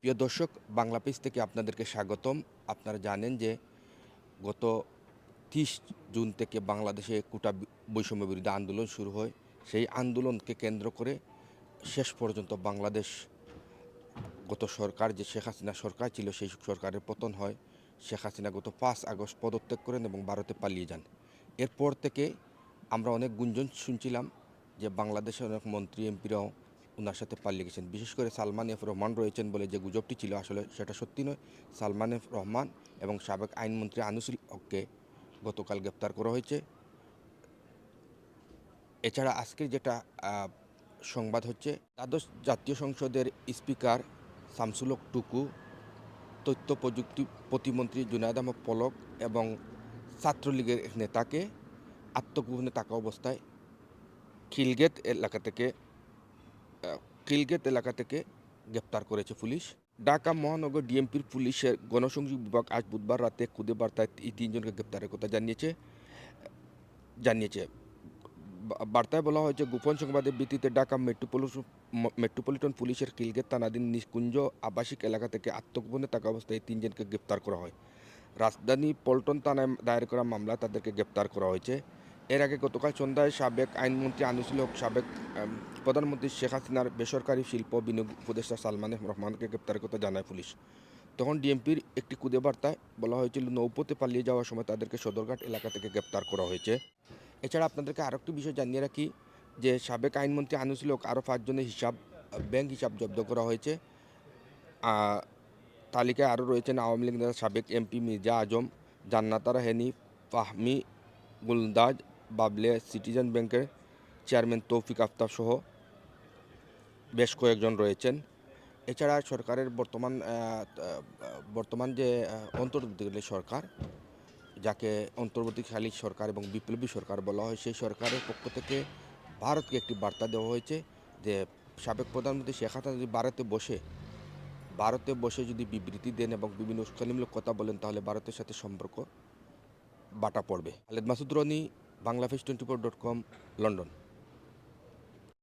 প্রিয় দর্শক, বাংলা পেজ থেকে আপনাদেরকে স্বাগতম। আপনারা জানেন যে গত 30 জুন থেকে বাংলাদেশে কোটা বৈষম্য বিরোধী আন্দোলন শুরু হয়। সেই আন্দোলনকে কেন্দ্র করে শেষ পর্যন্ত বাংলাদেশ গত সরকার যে শেখ হাসিনা সরকার ছিল সেই সরকারের পতন হয়। শেখ হাসিনা গত 5 আগস্ট পদত্যাগ করেন এবং ভারতে পালিয়ে যান। এরপর থেকে আমরা অনেক গুঞ্জন শুনছিলাম যে বাংলাদেশের অনেক মন্ত্রী এমপিরাও ওনার সাথে পালিয়ে গেছেন। বিশেষ করে সালমান এফ রহমান রয়েছেন বলে যে গুজবটি ছিল, আসলে সেটা সত্যি নয়। সালমান এফ রহমান এবং সাবেক আইনমন্ত্রী আনিসুল হককে গতকাল গ্রেপ্তার করা হয়েছে। এছাড়া আজকে যেটা সংবাদ হচ্ছে, দ্বাদশ জাতীয় সংসদের স্পিকার শামসুল হক টুকু, তথ্য প্রযুক্তি প্রতিমন্ত্রী জুনায়েদ আহমেদ পলক এবং ছাত্রলীগের এক নেতাকে আত্মগোপনে থাকা অবস্থায় খিলগেট এলাকা থেকে গ্রেপ্তার করেছে পুলিশ। ঢাকা মহানগর ডিএমপির পুলিশের গণসংযোগ বিভাগ আজ বুধবার রাতে খুদে বার্তায় এই তিনজনকে গ্রেপ্তারের কথা জানিয়েছে। বার্তায় বলা হয়েছে, গোপন সংবাদের ভিত্তিতে ঢাকা মেট্রোপলিটন পুলিশের খিলগেট থানাধীন নিকুঞ্জ আবাসিক এলাকা থেকে আত্মগোপনে থাকা অবস্থায় এই তিনজনকে গ্রেপ্তার করা হয়। রাজধানী পল্টন থানায় দায়ের করা মামলায় তাদেরকে গ্রেপ্তার করা হয়েছে। এর আগে গতকাল সন্ধ্যায় সাবেক আইনমন্ত্রী আনিসুল হক, সাবেক প্রধানমন্ত্রী শেখ হাসিনার বেসরকারি শিল্প বিনিয়োগ উপদেষ্টা সালমান এফ রহমানকে গ্রেপ্তারের কথা জানায় পুলিশ। তখন ডিএমপির একটি খুদে বার্তায় বলা হয়েছিল, নৌপথে পালিয়ে যাওয়ার সময় তাদেরকে সদরঘাট এলাকা থেকে গ্রেপ্তার করা হয়েছে। এছাড়া আপনাদেরকে আরেকটি বিষয় জানিয়ে রাখি যে সাবেক আইনমন্ত্রী আনিসুল হক আরও 5 জনের ব্যাংক হিসাব জব্দ করা হয়েছে। তালিকায় আরও রয়েছেন আওয়ামী লীগ নেতা সাবেক এমপি মির্জা আজম, জান্নাতারা হেনি, ফাহমি গুলদাজ, বাবলে সিটিজেন ব্যাংকের চেয়ারম্যান তৌফিক আফতাব সহ বেশ কয়েকজন রয়েছেন। এছাড়া সরকারের বর্তমান যে অন্তর্বর্তীকালীন সরকার, যাকে অন্তর্বর্তীকালীন সরকার এবং বিপ্লবী সরকার বলা হয়, সেই সরকারের পক্ষ থেকে ভারতকে একটি বার্তা দেওয়া হয়েছে যে সাবেক প্রধানমন্ত্রী শেখ হাসিনা যদি ভারতে বসে যদি বিবৃতি দেন এবং বিভিন্ন উস্কানিমূলক কথা বলেন, তাহলে ভারতের সাথে সম্পর্ক বাটা পড়বে। Khaled Masud Roni, Bangladesh 24.com, London.